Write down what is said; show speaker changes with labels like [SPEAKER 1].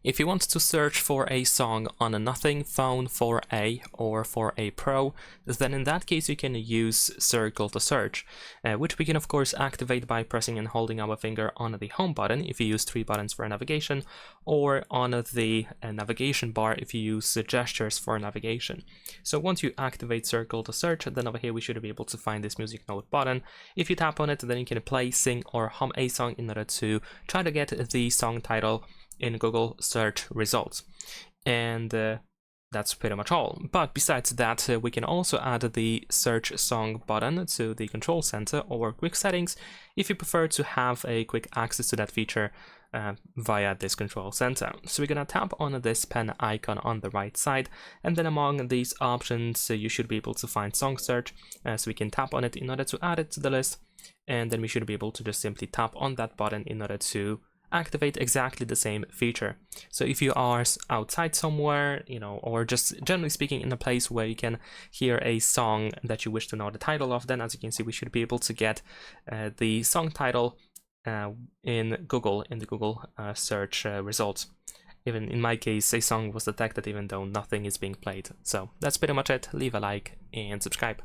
[SPEAKER 1] If you want to search for a song on a Nothing Phone 4a or 4a Pro, then in that case you can use Circle to Search, which we can of course activate by pressing and holding our finger on the home button if you use 3 buttons for navigation, or on the navigation bar if you use gestures for navigation. So once you activate Circle to Search, then over here we should be able to find this music note button. If you tap on it, then you can play, sing, or hum a song in order to try to get the song title in Google search results. And that's pretty much all. But besides that, we can also add the search song button to the control center or quick settings if you prefer to have a quick access to that feature via this control center. So we're gonna tap on this pen icon on the right side, and then among these options you should be able to find song search. So we can tap on it in order to add it to the list, and then we should be able to just simply tap on that button in order to activate exactly the same feature. So if you are outside somewhere, or just generally speaking in a place where you can hear a song that you wish to know the title of, then as you can see we should be able to get the song title in the Google search results. Even in my case, a song was detected even though nothing is being played. So that's pretty much it. Leave a like and subscribe.